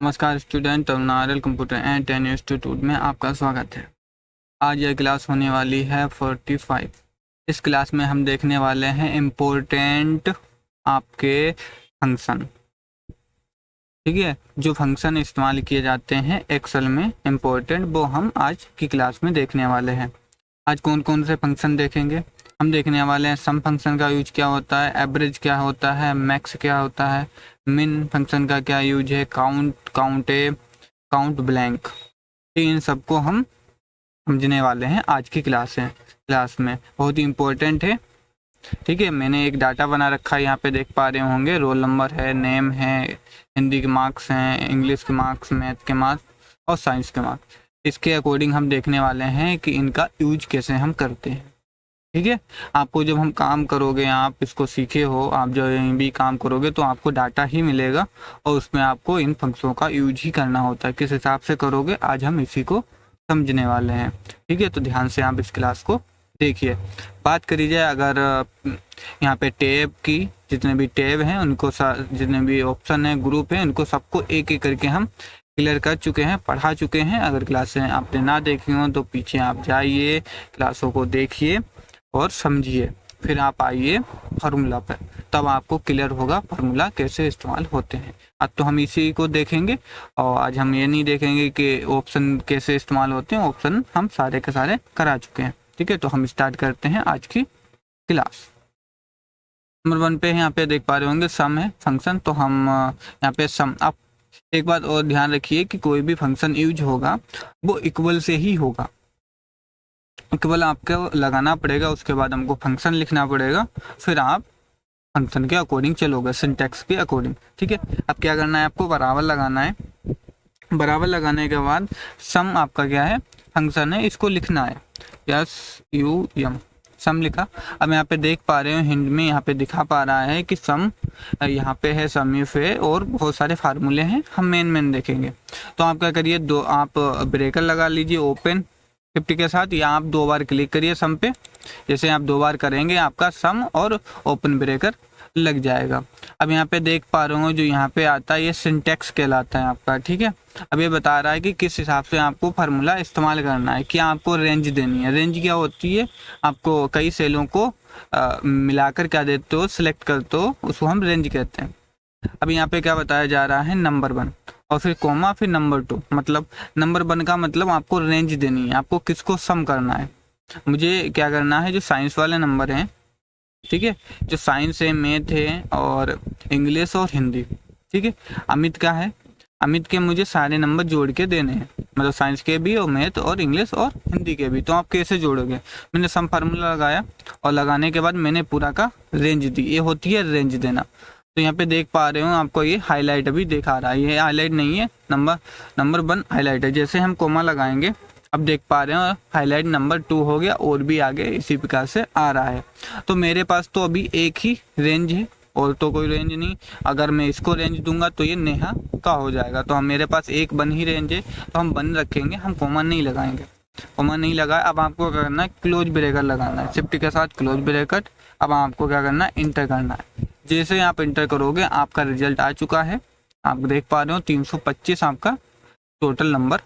नमस्कार student, terminal computer and 10 institute में आपका स्वागत है। आज यह क्लास होने वाली है 45। इस क्लास में हम देखने वाले हैं इम्पोर्टेंट आपके फंक्शन। ठीक है, जो फंक्शन इस्तेमाल किए जाते हैं एक्सेल में इम्पोर्टेंट, वो हम आज की क्लास में देखने वाले हैं। आज कौन कौन से फंक्शन देखेंगे? हम देखने वाले हैं सम फंक्शन का यूज क्या होता है, एवरेज क्या होता है, मैक्स क्या होता है, मिन फंक्शन का क्या यूज है, काउंट ब्लैंक। इन सबको हम समझने वाले हैं आज की क्लास में बहुत ही इम्पोर्टेंट है। ठीक है, मैंने एक डाटा बना रखा है, यहाँ पे देख पा रहे होंगे। रोल नंबर है, नेम है, हिंदी के मार्क्स हैं, इंग्लिश के मार्क्स, मैथ के मार्क्स और साइंस के मार्क्स। इसके अकॉर्डिंग हम देखने वाले हैं कि इनका यूज कैसे हम करते हैं। ठीक है, आपको जब हम काम करोगे, आप इसको सीखे हो, आप जब भी काम करोगे तो आपको डाटा ही मिलेगा और उसमें आपको इन फंक्शनों का यूज ही करना होता है। किस हिसाब से करोगे आज हम इसी को समझने वाले हैं। ठीक है, तो ध्यान से आप इस क्लास को देखिए। बात करी जाए अगर यहाँ पे टैब की, जितने भी टैब हैं उनको, जितने भी ऑप्शन है, ग्रुप है, उनको सबको एक एक करके हम क्लियर कर चुके हैं, पढ़ा चुके हैं। अगर क्लासें आपने ना देखी हो तो पीछे आप जाइए, क्लासों को देखिए और समझिए, फिर आप आइए फार्मूला पर, तब आपको क्लियर होगा फार्मूला कैसे इस्तेमाल होते हैं। अब तो हम इसी को देखेंगे और आज हम ये नहीं देखेंगे कि ऑप्शन कैसे इस्तेमाल होते हैं। ऑप्शन हम सारे के सारे करा चुके हैं। ठीक है, तो हम स्टार्ट करते हैं आज की क्लास। नंबर 1 पे यहाँ पे देख पा रहे होंगे सम है फंक्शन, तो हम यहाँ पे सम। आप एक बात और ध्यान रखिए कि कोई भी फंक्शन यूज होगा वो इक्वल से ही होगा। इक्वल आपको लगाना पड़ेगा, उसके बाद हमको फंक्शन लिखना पड़ेगा, फिर आप फंक्शन के अकॉर्डिंग चलोगे, सिंटैक्स के अकॉर्डिंग। ठीक है, अब क्या करना है, आपको बराबर लगाना है। बराबर लगाने के बाद सम आपका क्या है, फंक्शन है, इसको लिखना है। SUM सम लिखा। अब यहाँ पे देख पा रहे हो हिंट में यहाँ पे दिखा पा रहा है कि सम यहाँ पे है, सम इफ है और बहुत सारे फार्मूले हैं, हम मेन देखेंगे। तो आप क्या करिए, दो आप ब्रेकर लगा लीजिए ओपन 50 के साथ, या आप 2 बार क्लिक करिए सम पे। जैसे आप 2 बार करेंगे आपका सम और ओपन ब्रेकर लग जाएगा। अब यहाँ पे देख पा रहे हो जो यहाँ पे आता है ये सिंटैक्स कहलाता है आपका। ठीक है, अब ये बता रहा है कि किस हिसाब से आपको फार्मूला इस्तेमाल करना है, क्या आपको रेंज देनी है। रेंज क्या होती है, आपको कई सेलों को मिलाकर क्या देते हो, सिलेक्ट करते हो, उसको हम रेंज कहते हैं। अब यहाँ पे क्या बताया जा रहा है, नंबर 1 और फिर कोमा, फिर नंबर 2। मतलब नंबर 1 का मतलब आपको रेंज देनी है, आपको किसको सम करना है। मुझे क्या करना है, जो साइंस वाले नंबर हैं, ठीक है, जो साइंस है, मैथ है और इंग्लिश और हिंदी। ठीक है, अमित का है, अमित के मुझे सारे नंबर जोड़ के देने हैं, मतलब साइंस के भी और मैथ और इंग्लिश और हिंदी के भी। तो आप कैसे जोड़ोगे, मैंने सम फार्मूला लगाया और लगाने के बाद मैंने पूरा का रेंज दी। ये होती है रेंज देना। तो यहाँ पे देख पा रहे हो आपको ये हाईलाइट अभी दिखा रहा है, ये हाईलाइट नहीं है, नंबर 1 हाईलाइट है। जैसे हम कोमा लगाएंगे, अब देख पा रहे हो हाईलाइट नंबर 2 हो गया और भी आगे इसी प्रकार से आ रहा है। तो मेरे पास तो अभी एक ही रेंज है और तो कोई रेंज नहीं। अगर मैं इसको रेंज दूंगा तो ये नेहा का हो जाएगा। तो हम मेरे पास एक 1 ही रेंज है, तो हम 1 रखेंगे, हम कोमा नहीं लगाएंगे। कोमा नहीं लगाया। अब आपको क्या करना है, क्लोज ब्रेकर लगाना है, शिफ्ट के साथ क्लोज ब्रेकर। अब आपको क्या करना है, इंटर करना है। जैसे आप इंटर करोगे आपका रिजल्ट आ चुका है, आप देख पा रहे हो 325 आपका टोटल नंबर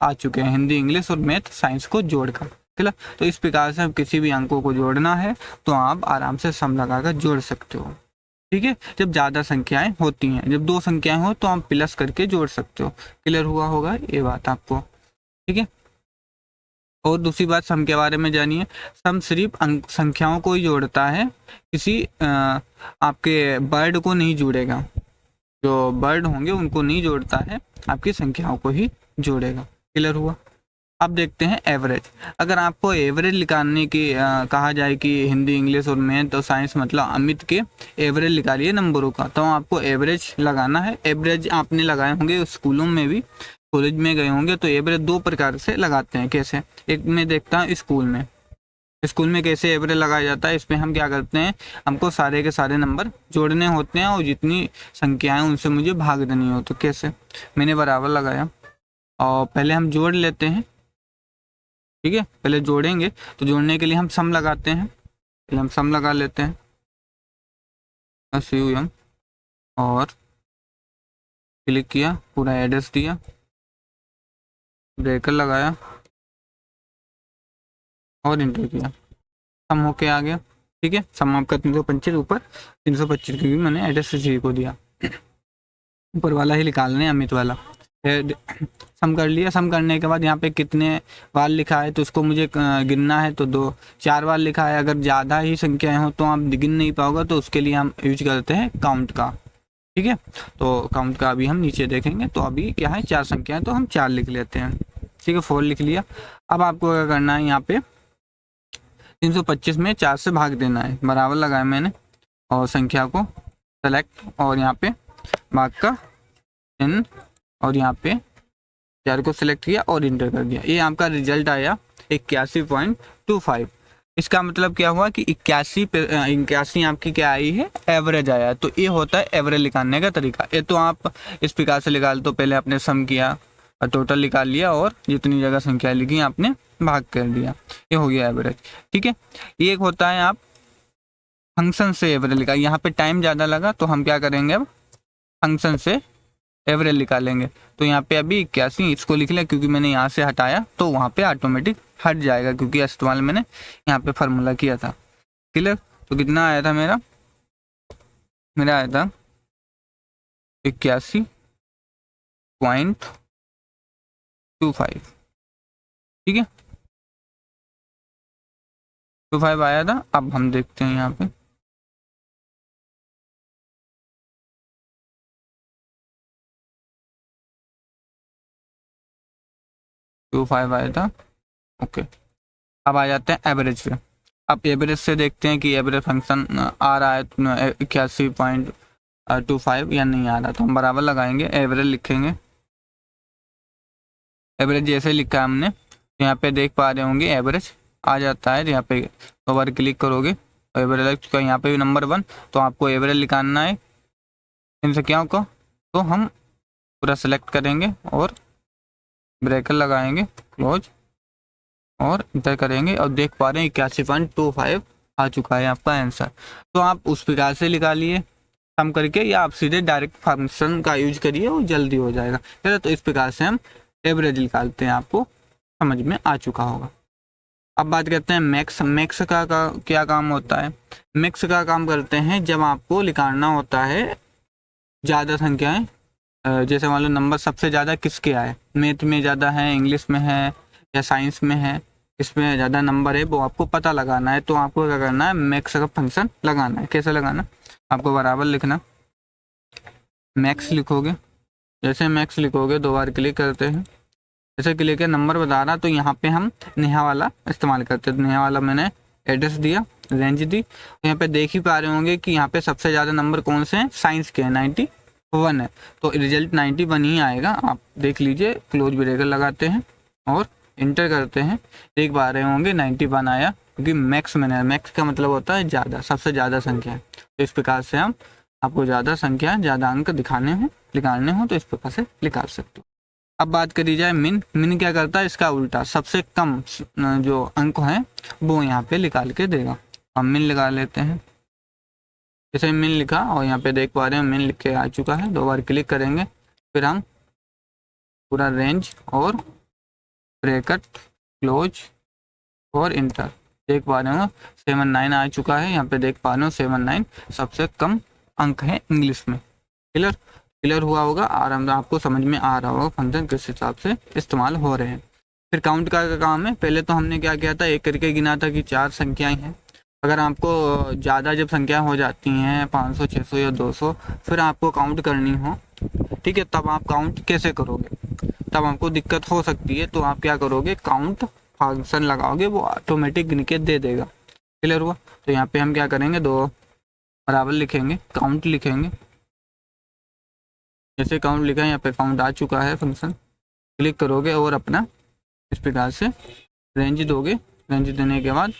आ चुके हैं, हिंदी, इंग्लिश और मैथ साइंस को जोड़कर। ठीक है, तो इस प्रकार से हम किसी भी अंकों को जोड़ना है तो आप आराम से सम लगाकर जोड़ सकते हो। ठीक है, जब ज़्यादा संख्याएं होती हैं, जब 2 संख्याएं हो तो आप प्लस करके जोड़ सकते हो। क्लियर हुआ होगा ये बात आपको। ठीक है, और दूसरी बात सम के बारे में जानिए। सम सिर्फ संख्याओं को ही जोड़ता है, किसी आपके वर्ड को नहीं जोड़ेगा। जो वर्ड होंगे उनको नहीं जोड़ता है, आपकी संख्याओं को ही जोड़ेगा। क्लियर हुआ। अब देखते हैं एवरेज। अगर आपको एवरेज निकालने की कहा जाए कि हिंदी, इंग्लिश और मैथ और साइंस, मतलब अमित के एवरेज निकालिए नंबरों का, तो आपको एवरेज लगाना है। एवरेज आपने लगाए होंगे स्कूलों में भी, कॉलेज में गए होंगे, तो एवरेज 2 प्रकार से लगाते हैं। कैसे, एक मैं देखता हूँ स्कूल में कैसे एवरेज लगाया जाता है। इसमें हम क्या करते हैं, हमको सारे के सारे नंबर जोड़ने होते हैं और जितनी संख्याएं उनसे मुझे भाग देनी हो। तो कैसे, मैंने बराबर लगाया और पहले हम जोड़ लेते हैं। ठीक है, पहले जोड़ेंगे तो जोड़ने के लिए हम सम लगाते हैं। पहले हम सम लगा लेते हैं, SUM, और क्लिक किया, पूरा एड्रेस दिया, ब्रेकर लगाया और इंटर किया, सम होके आ गया। ठीक है, सम आपका 325 ऊपर 325 की भी मैंने एड्रेस जी को दिया, ऊपर वाला ही निकालने अमित वाला। फिर सम कर लिया, सम करने के बाद यहाँ पे कितने बार लिखा है तो उसको मुझे गिनना है, तो 4 बार लिखा है। अगर ज़्यादा ही संख्याएं हो तो आप गिन नहीं पाओगे, तो उसके लिए हम यूज करते हैं काउंट का। ठीक है, तो काउंट का अभी हम नीचे देखेंगे। तो अभी क्या है, 4 संख्याएं, तो हम 4 लिख लेते हैं। ठीक है, 4 लिख लिया। अब आपको क्या करना है, यहाँ पे 325 में 4 से भाग देना है, बराबर लगाया मैंने और संख्या को सेलेक्ट और यहाँ पे भाग का इन और यहाँ पे 4 को सिलेक्ट किया और इंटर कर दिया। ये आपका रिजल्ट आया 81.25। इसका मतलब क्या हुआ कि 81 आपकी क्या आई है, एवरेज आया। तो ये होता है एवरेज निकालने का तरीका। ये तो आप इस प्रकार से निकाल, तो पहले आपने सम किया, टोटल निकाल लिया और जितनी जगह संख्या लिखी आपने भाग कर दिया, ये हो गया एवरेज। ठीक है, ये एक होता है आप फंक्शन से एवरेज निकाल। यहाँ पे टाइम ज़्यादा लगा तो हम क्या करेंगे, अब फंक्शन से एवरेज निकालेंगे। तो यहाँ पे अभी 81 इसको लिख लिया, क्योंकि मैंने यहाँ से हटाया तो वहाँ पे ऑटोमेटिक हट जाएगा, क्योंकि इस्तेमाल मैंने यहाँ पे फार्मूला किया था। क्लियर, तो कितना आया था मेरा आया था 81.25। ठीक है, 25 आया था। अब हम देखते हैं यहाँ पे 25 आया था। ओके, अब आ जाते हैं एवरेज पे। अब एवरेज से देखते हैं कि एवरेज फंक्शन आ रहा है 81.25 या नहीं आ रहा। तो हम बराबर लगाएंगे, एवरेज लिखेंगे। एवरेज जैसे लिखा है हमने, यहाँ पे देख पा रहे होंगे एवरेज आ जाता है। यहाँ पे दो बार क्लिक करोगे तो एवरेज का यहाँ पे भी नंबर 1, तो आपको एवरेज निकालना है इन संख्याओं को। तो हम पूरा सेलेक्ट करेंगे और ब्रेकर लगाएंगे, क्लोज और इंटर करेंगे और देख पा रहे हैं 81.25 आ चुका है आपका आंसर। तो आप उस प्रकार से निकालिए सम करके, या आप सीधे डायरेक्ट फंक्शन का यूज करिए, वो जल्दी हो जाएगा। चलो, तो इस प्रकार से हम एवरेज निकालते हैं, आपको समझ में आ चुका होगा। अब बात करते हैं मैक्स। मैक्स का क्या काम होता है। मैक्स का काम करते हैं जब आपको निकालना होता है ज़्यादा संख्याएं, जैसे मान लो नंबर सबसे ज़्यादा किसके आए, मैथ में ज़्यादा है, इंग्लिश में है या साइंस में है, इसमें ज़्यादा नंबर है, वो आपको पता लगाना है। तो आपको क्या करना है, मैक्स का फंक्शन लगाना है। कैसे लगाना, आपको बराबर लिखना, मैक्स लिखोगे, जैसे मैक्स लिखोगे 2 बार क्लिक करते हैं, जैसे क्लिक है नंबर बता रहा, तो यहाँ पे हम नेहा वाला इस्तेमाल करते हैं। नेहा वाला मैंने एड्रेस दिया, रेंज दी, तो यहाँ पे देख ही पा रहे होंगे कि यहाँ पे सबसे ज़्यादा नंबर कौन से हैं, साइंस के हैं, 91 है, तो रिजल्ट 91 ही आएगा। आप देख लीजिए, क्लोज ब्रेकर लगाते हैं और इंटर करते हैं, देख पा रहे होंगे 91 आया, क्योंकि मैक्स मैंने, मैक्स का मतलब होता है ज़्यादा, सबसे ज़्यादा संख्या। तो इस प्रकार से हम आपको ज़्यादा संख्या, ज़्यादा अंक दिखाने हो, निकालने हो, तो इस प्रकार से निकाल सकते हो। अब बात करी जाए मिन। मिन क्या करता है, इसका उल्टा, सबसे कम जो अंक हैं वो यहाँ पे निकाल के देगा। हम मिन लगा लेते हैं, जैसे मिन लिखा और यहाँ पे देख पा रहे हैं मिन लिख के आ चुका है। 2 बार क्लिक करेंगे, फिर हम पूरा रेंज और ब्रैकेट क्लोज और इंटर, देख पा रहे हो 79 आ चुका है। यहाँ पे देख पा रहे हो 79 सबसे कम अंक है इंग्लिश में। क्लियर हुआ होगा और आपको समझ में आ रहा होगा फंक्शन किस हिसाब से इस्तेमाल हो रहे हैं। फिर काउंट का काम है। पहले तो हमने क्या किया था, एक करके गिना था कि 4 संख्याएं हैं। अगर आपको ज़्यादा जब संख्या हो जाती हैं 500, 600 या 200, फिर आपको काउंट करनी हो, ठीक है, तब आप काउंट कैसे करोगे, तब आपको दिक्कत हो सकती है। तो आप क्या करोगे, काउंट फंक्शन लगाओगे, वो ऑटोमेटिक गिन के दे देगा। क्लियर हुआ। तो यहाँ पे हम क्या करेंगे, 2 बराबर लिखेंगे, काउंट लिखेंगे, जैसे काउंट लिखा है यहाँ पे काउंट आ चुका है फंक्शन, क्लिक करोगे और अपना इस प्रकार से रेंज दोगे। रेंज देने के बाद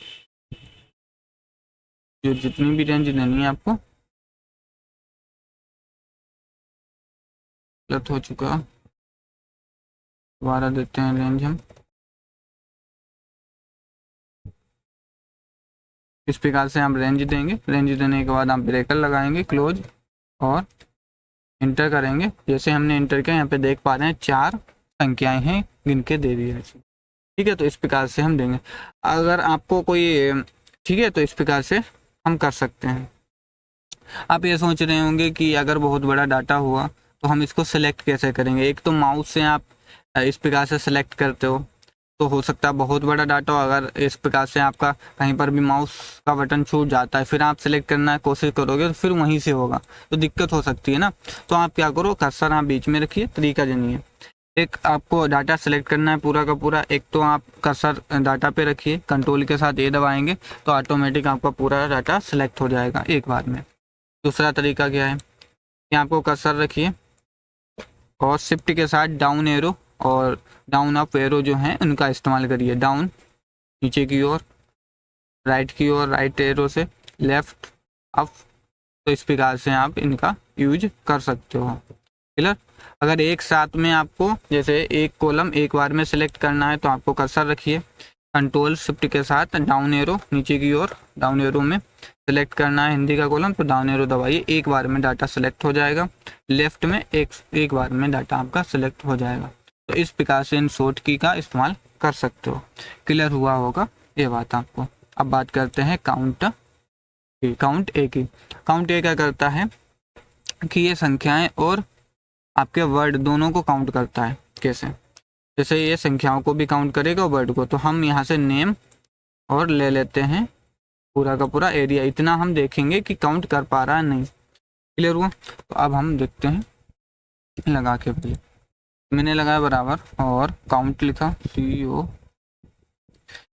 जो जितनी भी रेंज देनी है आपको, गलत हो चुका, दोबारा देते हैं रेंज हम। इस प्रकार से हम रेंज देंगे। रेंज देने के बाद आप ब्रेकर लगाएंगे, क्लोज और इंटर करेंगे, जैसे हमने इंटर किया यहाँ पे देख पा रहे हैं 4 संख्याएं हैं, गिन के दे दी है। ठीक है, तो इस प्रकार से हम देंगे। अगर आपको कोई, ठीक है, तो इस प्रकार से हम कर सकते हैं। आप ये सोच रहे होंगे कि अगर बहुत बड़ा डाटा हुआ तो हम इसको सेलेक्ट कैसे करेंगे। एक तो माउस से आप इस प्रकार से सेलेक्ट करते हो तो हो सकता है बहुत बड़ा डाटा हो, अगर इस प्रकार से आपका कहीं पर भी माउस का बटन छूट जाता है, फिर आप सेलेक्ट करना कोशिश करोगे तो फिर वहीं से होगा, तो दिक्कत हो सकती है ना। तो आप क्या करो, कर्सर आप बीच में रखिए, तरीका जानिए। एक आपको डाटा सेलेक्ट करना है पूरा का पूरा, एक तो आप कर्सर डाटा पे रखिए, कंट्रोल के साथ ए दबाएंगे तो ऑटोमेटिक आपका पूरा डाटा सेलेक्ट हो जाएगा एक बार में। दूसरा तरीका क्या है कि आपको कर्सर रखिए और शिफ्ट के साथ डाउन एरो और डाउन अप एरो जो हैं उनका इस्तेमाल करिए। डाउन नीचे की ओर, राइट की ओर राइट एरो से, लेफ्ट अप, तो इस प्रकार से आप इनका यूज कर सकते हो। क्लियर। अगर एक साथ में आपको जैसे एक कॉलम एक बार में सेलेक्ट करना है तो आपको कर्सर रखिए, कंट्रोल शिफ्ट के साथ डाउन एरो नीचे की ओर, डाउन एरो में सेलेक्ट करना है हिंदी का कॉलम तो डाउन एरो दबाइए, एक बार में डाटा सेलेक्ट हो जाएगा। लेफ्ट में एक बार में डाटा आपका सेलेक्ट हो जाएगा। तो इस प्रकार से इन शॉर्ट की का इस्तेमाल कर सकते हो। क्लियर हुआ होगा ये बात आपको। अब बात करते हैं काउंट ए की। काउंट ए क्या करता है कि ये संख्याएं और आपके वर्ड दोनों को काउंट करता है। कैसे? जैसे ये संख्याओं को भी काउंट करेगा और वर्ड को। तो हम यहाँ से नेम और ले लेते हैं पूरा का पूरा एरिया, इतना हम देखेंगे कि काउंट कर पा रहा है नहीं। क्लियर हुआ? तो अब हम देखते हैं लगा के, पहले मैंने लगाया बराबर और काउंट लिखा CO,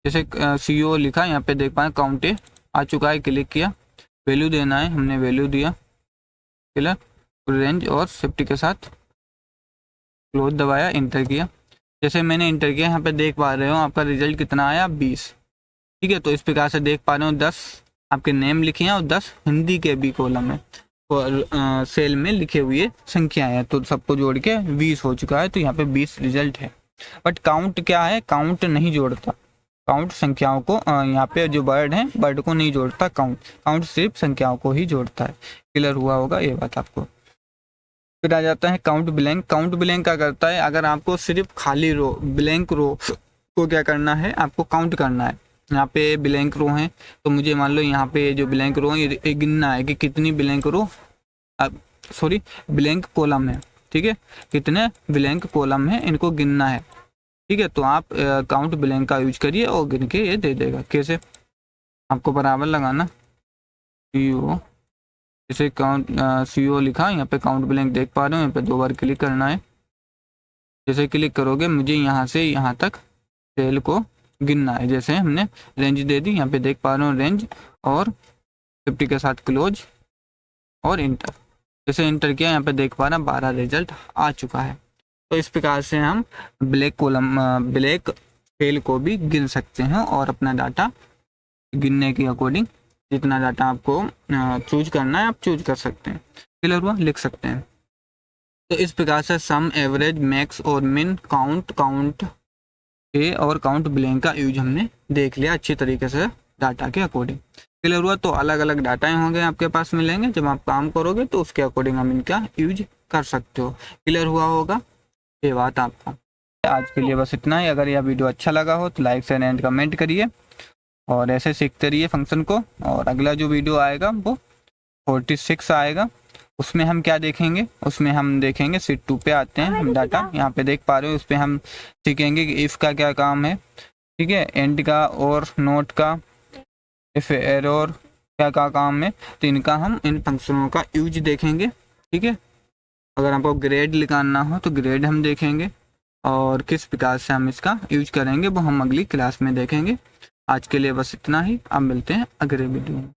जैसे CO लिखा, यहाँ पे देख पाए काउंट ए आ चुका है। क्लिक किया, वैल्यू देना है, हमने वैल्यू दिया। क्लियर। रेंज और शिफ्ट के साथ क्लोज दबाया, इंटर किया। जैसे मैंने इंटर किया, यहाँ पे देख पा रहे हो आपका रिजल्ट कितना आया, 20। ठीक है, तो इस प्रकार से देख पा रहे हो 10 आपके नेम लिखे हैं और 10 हिंदी के भी कॉलम में और सेल में लिखे हुए संख्याएं हैं, तो सबको जोड़ के 20 हो चुका है। तो यहाँ पे 20 रिजल्ट है। बट काउंट क्या है, काउंट नहीं जोड़ता। काउंट संख्याओं को, यहाँ पे जो वर्ड है वर्ड को नहीं जोड़ता काउंट सिर्फ संख्याओं को ही जोड़ता है। क्लियर हुआ होगा ये बात आपको। फिर आ जाता है काउंट ब्लैंक। काउंट ब्लैंक क्या करता है, अगर आपको सिर्फ खाली रो, ब्लैंक रो को क्या करना है, आपको काउंट करना है। यहाँ पे ब्लैंक रो है तो मुझे मान लो यहाँ पे जो ब्लैंक रो है ये गिनना है कि कितनी ब्लैंक रो, सॉरी ब्लैंक कॉलम है। ठीक है, कितने ब्लैंक कॉलम है इनको गिनना है। ठीक है, तो आप काउंट ब्लैंक का यूज करिए और गिन के ये दे देगा। कैसे? आपको बराबर लगाना CO, जैसे काउंट CO लिखा, यहाँ पे काउंट ब्लैंक देख पा रहे हो, यहाँ पे 2 बार क्लिक करना है। जैसे क्लिक करोगे मुझे यहाँ से यहाँ तक सेल को गिनना है। जैसे हमने रेंज दे दी, यहाँ पे देख पा रहे हो रेंज और 50 के साथ क्लोज और इंटर। जैसे इंटर किया, यहाँ पे देख पा रहे हैं 12 रिजल्ट आ चुका है। तो इस प्रकार से हम ब्लैक कॉलम, ब्लैक सेल को भी गिन सकते हैं और अपना डाटा गिनने के अकॉर्डिंग जितना डाटा आपको चूज करना है आप चूज कर सकते हैं। क्लियर हुआ? लिख सकते हैं। तो इस प्रकार से सम, एवरेज, मैक्स और मिन, काउंट ए और काउंट ब्लैंक का यूज हमने देख लिया अच्छी तरीके से डाटा के अकॉर्डिंग। क्लियर हुआ? तो अलग अलग डाटा होंगे आपके पास मिलेंगे, जब आप काम करोगे तो उसके अकॉर्डिंग हम इनका यूज कर सकते हो। क्लियर हुआ होगा ये बात आपको। आज के लिए बस इतना ही। अगर यह वीडियो अच्छा लगा हो तो लाइक शेयर एंड कमेंट करिए और ऐसे सीखते रहिए फंक्शन को। और अगला जो वीडियो आएगा वो 46 आएगा, उसमें हम क्या देखेंगे, उसमें हम देखेंगे शीट 2 पे आते हैं हम डाटा, यहाँ पे देख पा रहे हो, उस पर हम सीखेंगे कि इफ़ का क्या काम है। ठीक है, एंड का और नोट का, इफ एरर क्या काम है, तो इनका हम इन फंक्शनों का यूज देखेंगे। ठीक है, अगर आपको ग्रेड निकालना हो तो ग्रेड हम देखेंगे और किस प्रकार से हम इसका यूज करेंगे वो हम अगली क्लास में देखेंगे। आज के लिए बस इतना ही, अब मिलते हैं अगले वीडियो में।